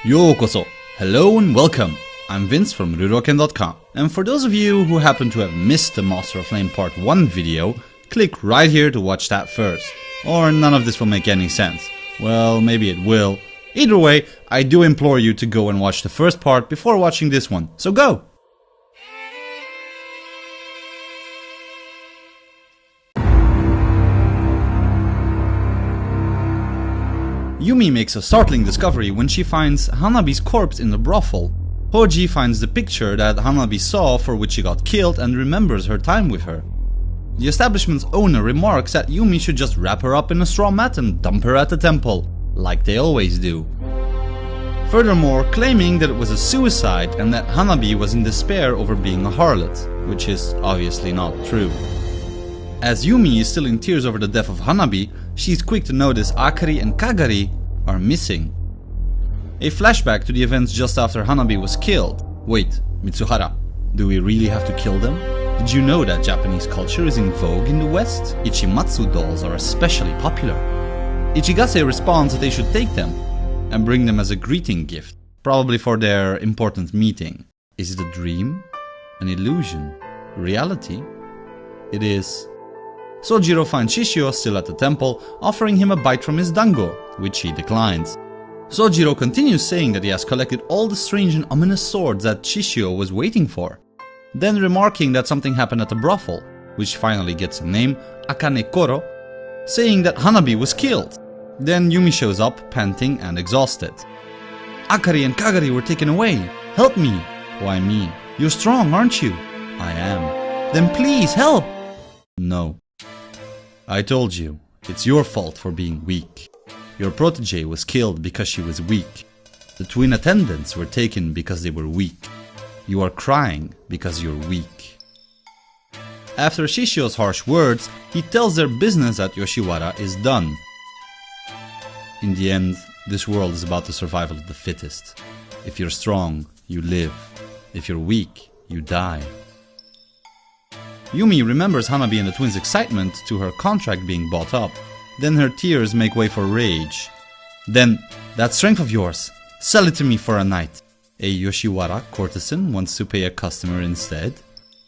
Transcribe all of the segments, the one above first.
Yokoso! Hello and welcome! I'm Vince from RuroKen.com, and for those of you who happen to have missed the Master of Flame Part 1 video, click right here to watch that first. Or none of this will make any sense. Well, maybe it will. Either way, I do implore you to go and watch the first part before watching this one, so go! Yumi makes a startling discovery when she finds Hanabi's corpse in the brothel. Hoji finds the picture that Hanabi saw for which she got killed and remembers her time with her. The establishment's owner remarks that Yumi should just wrap her up in a straw mat and dump her at the temple, like they always do. Furthermore, claiming that it was a suicide and that Hanabi was in despair over being a harlot, which is obviously not true. As Yumi is still in tears over the death of Hanabi, she's quick to notice Akari and Kagari are missing. A flashback to the events just after Hanabi was killed. Wait, Mitsuhara, do we really have to kill them? Did you know that Japanese culture is in vogue in the West? Ichimatsu dolls are especially popular. Ichigase responds that they should take them and bring them as a greeting gift, probably for their important meeting. Is it a dream? An illusion? Reality? It is. Sojiro finds Shishio still at the temple, offering him a bite from his dango, which he declines. Sojiro continues saying that he has collected all the strange and ominous swords that Shishio was waiting for, then remarking that something happened at the brothel, which finally gets a name, Akane Koro, saying that Hanabi was killed. Then Yumi shows up, panting and exhausted. Akari and Kagari were taken away. Help me. Why me? You're strong, aren't you? I am. Then please help. No. I told you, it's your fault for being weak. Your protege was killed because she was weak. The twin attendants were taken because they were weak. You are crying because you're weak. After Shishio's harsh words, he tells their business at Yoshiwara is done. In the end, this world is about the survival of the fittest. If you're strong, you live. If you're weak, you die. Yumi remembers Hanabi and the twins' excitement to her contract being bought up. Then her tears make way for rage. Then, that strength of yours, sell it to me for a night. A Yoshiwara courtesan wants to pay a customer instead.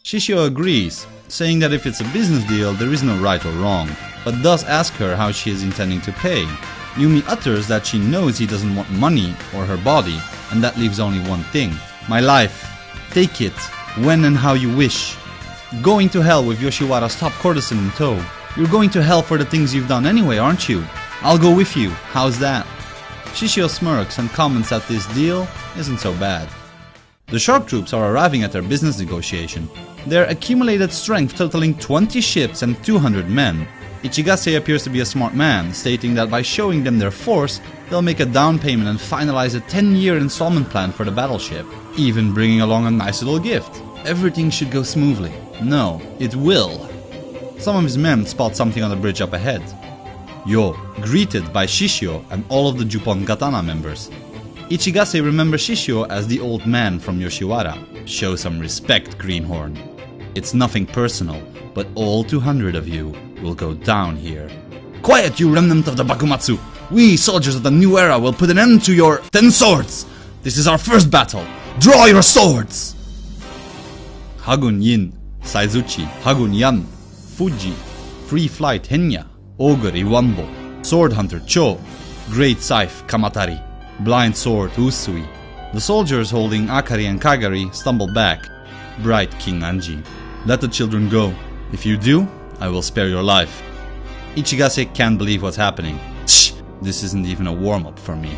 Shishio agrees, saying that if it's a business deal there is no right or wrong, but does ask her how she is intending to pay. Yumi utters that she knows he doesn't want money or her body, and that leaves only one thing. My life. Take it, when and how you wish. Going to hell with Yoshiwara's top courtesan in tow. You're going to hell for the things you've done anyway, aren't you? I'll go with you, how's that? Shishio smirks and comments that this deal isn't so bad. The shark troops are arriving at their business negotiation. Their accumulated strength totaling 20 ships and 200 men. Ichigase appears to be a smart man, stating that by showing them their force, they'll make a down payment and finalize a 10-year installment plan for the battleship, even bringing along a nice little gift. Everything should go smoothly. No, it will. Some of his men spot something on the bridge up ahead. Yo, greeted by Shishio and all of the Juppon Katana members. Ichigase remembers Shishio as the old man from Yoshiwara. Show some respect, Greenhorn. It's nothing personal, but all 200 of you will go down here. Quiet, you remnant of the Bakumatsu! We, soldiers of the new era, will put an end to your 10 swords! This is our first battle! Draw your swords! Hagun Yin, Saizuchi, Hagun Yan, Fuji, Free Flight Henya, Ogre Iwambo, Sword Hunter Cho, Great Scythe Kamatari, Blind Sword Usui. The soldiers holding Akari and Kagari stumble back. Bright King Anji. Let the children go. If you do, I will spare your life. Ichigase can't believe what's happening. Shh! This isn't even a warm-up for me.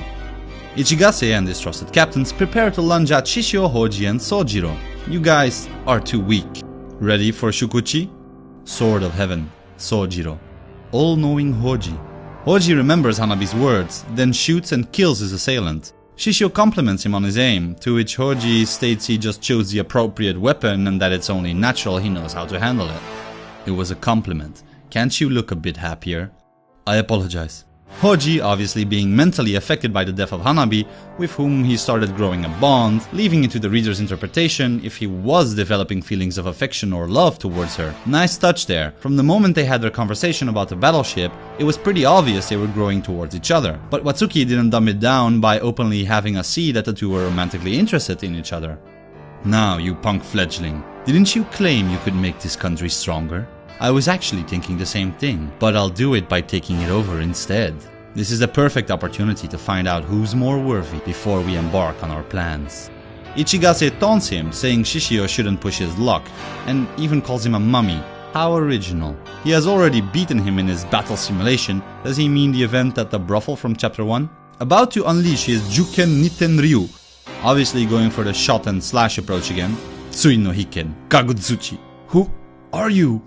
Ichigase and his trusted captains prepare to lunge at Shishio, Hoji and Sojiro. You guys are too weak. Ready for Shukuchi? Sword of Heaven, Sojiro. All-knowing Hoji. Hoji remembers Hanabi's words, then shoots and kills his assailant. Shishio compliments him on his aim, to which Hoji states he just chose the appropriate weapon and that it's only natural he knows how to handle it. It was a compliment. Can't you look a bit happier? I apologize. Hoji obviously being mentally affected by the death of Hanabi, with whom he started growing a bond, leaving it to the reader's interpretation if he was developing feelings of affection or love towards her. Nice touch there. From the moment they had their conversation about the battleship, it was pretty obvious they were growing towards each other. But Watsuki didn't dumb it down by openly having us see that the two were romantically interested in each other. Now, you punk fledgling, didn't you claim you could make this country stronger? I was actually thinking the same thing, but I'll do it by taking it over instead. This is the perfect opportunity to find out who's more worthy before we embark on our plans. Ichigase taunts him, saying Shishio shouldn't push his luck, and even calls him a mummy. How original. He has already beaten him in his battle simulation. Does he mean the event at the brothel from chapter 1? About to unleash his Juken Nitten Ryu, obviously going for the shot and slash approach again. Tsui no Hiken, Kagutsuchi. Who are you?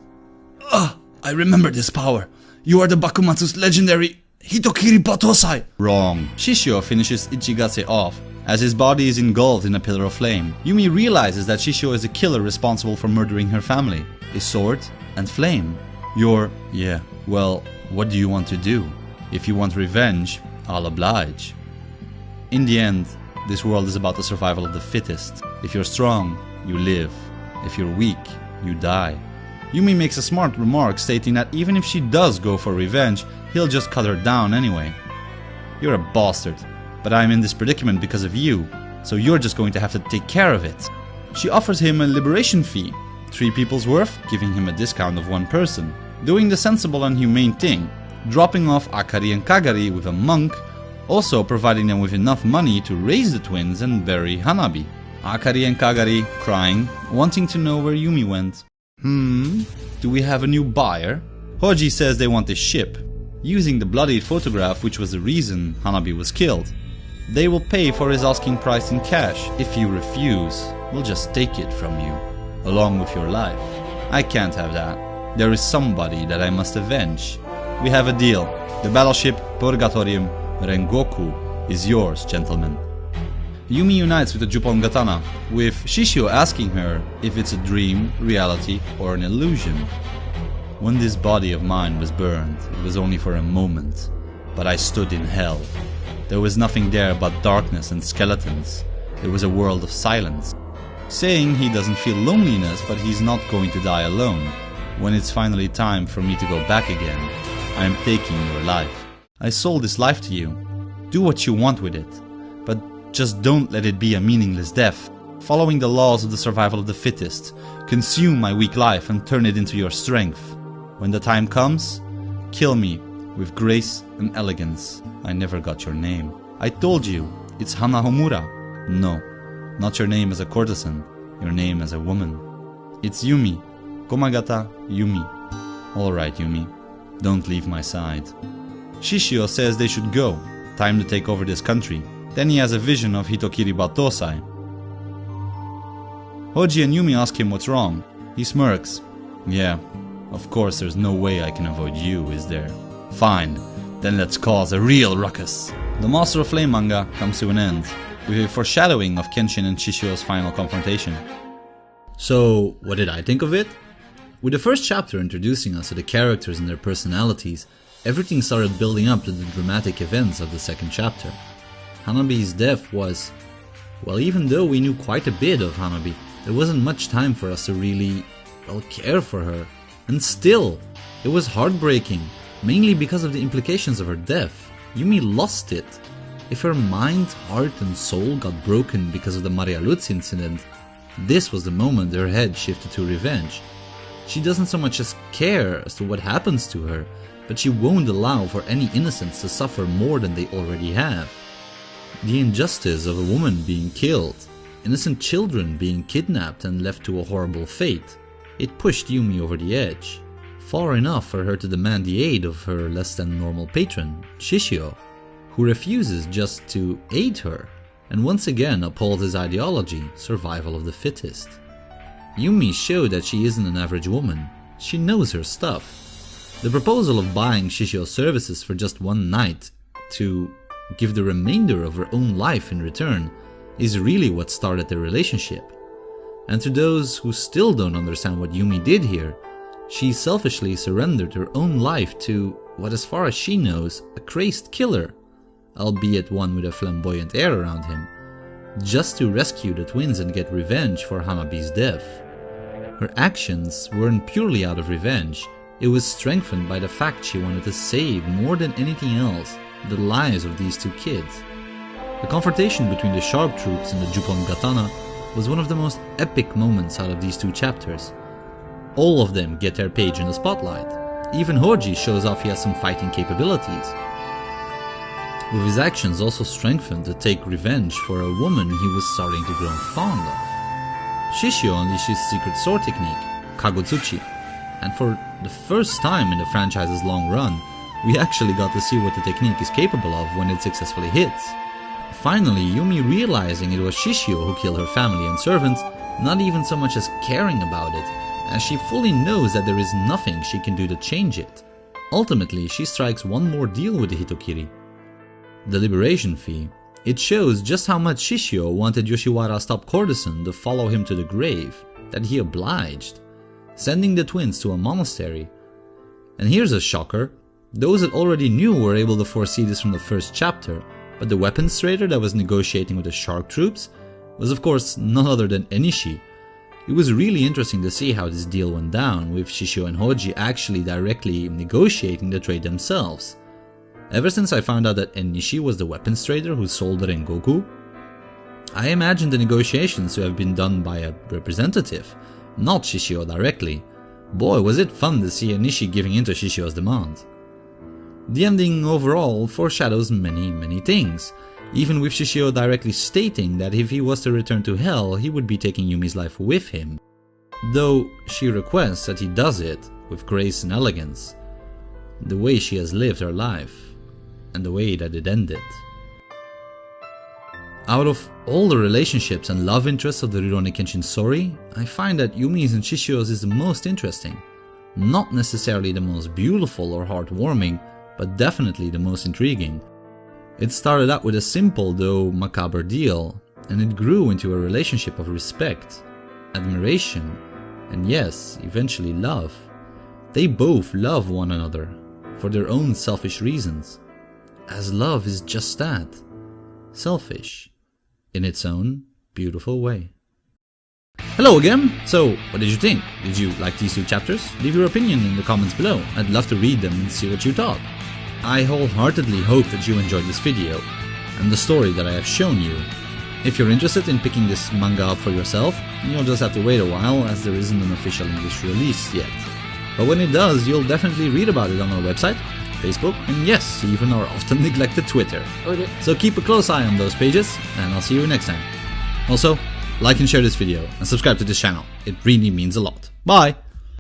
I remember this power. You are the Bakumatsu's legendary Hitokiri Batosai. Wrong. Shishio finishes Ichigase off, as his body is engulfed in a pillar of flame. Yumi realizes that Shishio is the killer responsible for murdering her family. A sword and flame. Yeah, well, what do you want to do? If you want revenge, I'll oblige. In the end, this world is about the survival of the fittest. If you're strong, you live. If you're weak, you die. Yumi makes a smart remark stating that even if she does go for revenge, he'll just cut her down anyway. You're a bastard, but I'm in this predicament because of you, so you're just going to have to take care of it. She offers him a liberation fee, 3 people's worth, giving him a discount of 1 person. Doing the sensible and humane thing, dropping off Akari and Kagari with a monk, also providing them with enough money to raise the twins and bury Hanabi. Akari and Kagari crying, wanting to know where Yumi went. Do we have a new buyer? Hoji says they want the ship, using the bloodied photograph which was the reason Hanabi was killed. They will pay for his asking price in cash. If you refuse, we'll just take it from you, along with your life. I can't have that. There is somebody that I must avenge. We have a deal. The battleship Purgatorium Rengoku is yours, gentlemen. Yumi unites with the Jupongatana, with Shishio asking her if it's a dream, reality, or an illusion. When this body of mine was burned, it was only for a moment, but I stood in hell. There was nothing there but darkness and skeletons. It was a world of silence. Saying he doesn't feel loneliness, but he's not going to die alone. When it's finally time for me to go back again, I am taking your life. I sold this life to you. Do what you want with it, but just don't let it be a meaningless death. Following the laws of the survival of the fittest, consume my weak life and turn it into your strength. When the time comes, kill me with grace and elegance. I never got your name. I told you, it's Hana Homura. No, not your name as a courtesan, your name as a woman. It's Yumi. Komagata Yumi. Alright, Yumi, don't leave my side. Shishio says they should go. Time to take over this country. Then he has a vision of Hitokiri Batosai. Hoji and Yumi ask him what's wrong. He smirks. Yeah, of course there's no way I can avoid you, is there? Fine, then let's cause a real ruckus. The Master of Flame manga comes to an end, with a foreshadowing of Kenshin and Shishio's final confrontation. So, what did I think of it? With the first chapter introducing us to the characters and their personalities, everything started building up to the dramatic events of the second chapter. Hanabi's death was... well, even though we knew quite a bit of Hanabi, there wasn't much time for us to really, well, care for her. And still, it was heartbreaking, mainly because of the implications of her death. Yumi lost it. If her mind, heart and soul got broken because of the Maria Lutz incident, this was the moment her head shifted to revenge. She doesn't so much as care as to what happens to her, but she won't allow for any innocents to suffer more than they already have. The injustice of a woman being killed, innocent children being kidnapped and left to a horrible fate, it pushed Yumi over the edge. Far enough for her to demand the aid of her less than normal patron, Shishio, who refuses just to aid her, and once again upholds his ideology, survival of the fittest. Yumi showed that she isn't an average woman, she knows her stuff. The proposal of buying Shishio's services for just one night to give the remainder of her own life in return is really what started their relationship. And to those who still don't understand what Yumi did here, she selfishly surrendered her own life to was, as far as she knows, a crazed killer, albeit one with a flamboyant air around him, just to rescue the twins and get revenge for Hanabi's death. Her actions weren't purely out of revenge, it was strengthened by the fact she wanted to save, more than anything else, the lives of these two kids. The confrontation between the sharp troops and the Jupon Gatana was one of the most epic moments out of these two chapters. All of them get their page in the spotlight. Even Hoji shows off he has some fighting capabilities, with his actions also strengthened to take revenge for a woman he was starting to grow fond of. Shishio unleashes his secret sword technique, Kagotsuchi, and for the first time in the franchise's long run, we actually got to see what the technique is capable of when it successfully hits. Finally, Yumi realizing it was Shishio who killed her family and servants, not even so much as caring about it, as she fully knows that there is nothing she can do to change it. Ultimately, she strikes one more deal with the Hitokiri. The liberation fee. It shows just how much Shishio wanted Yoshiwara's top courtesan to follow him to the grave, that he obliged, sending the twins to a monastery. And here's a shocker, those that already knew were able to foresee this from the first chapter, but the weapons trader that was negotiating with the shark troops was of course none other than Enishi. It was really interesting to see how this deal went down, with Shishio and Hoji actually directly negotiating the trade themselves. Ever since I found out that Enishi was the weapons trader who sold the Rengoku, I imagined the negotiations to have been done by a representative, not Shishio directly. Boy, was it fun to see Enishi giving in to Shishio's demand. The ending overall foreshadows many things, even with Shishio directly stating that if he was to return to hell, he would be taking Yumi's life with him, though she requests that he does it with grace and elegance, the way she has lived her life, and the way that it ended. Out of all the relationships and love interests of the Rurouni Kenshin story, I find that Yumi's and Shishio's is the most interesting. Not necessarily the most beautiful or heartwarming, but definitely the most intriguing. It started out with a simple though macabre deal, and it grew into a relationship of respect, admiration, and yes, eventually love. They both love one another, for their own selfish reasons, as love is just that, selfish, in its own beautiful way. Hello again! So, what did you think? Did you like these two chapters? Leave your opinion in the comments below, I'd love to read them and see what you thought. I wholeheartedly hope that you enjoyed this video, and the story that I have shown you. If you're interested in picking this manga up for yourself, you'll just have to wait a while as there isn't an official English release yet. But when it does, you'll definitely read about it on our website, Facebook, and yes, even our often neglected Twitter. So keep a close eye on those pages, and I'll see you next time. Also, like and share this video, and subscribe to this channel, it really means a lot. Bye!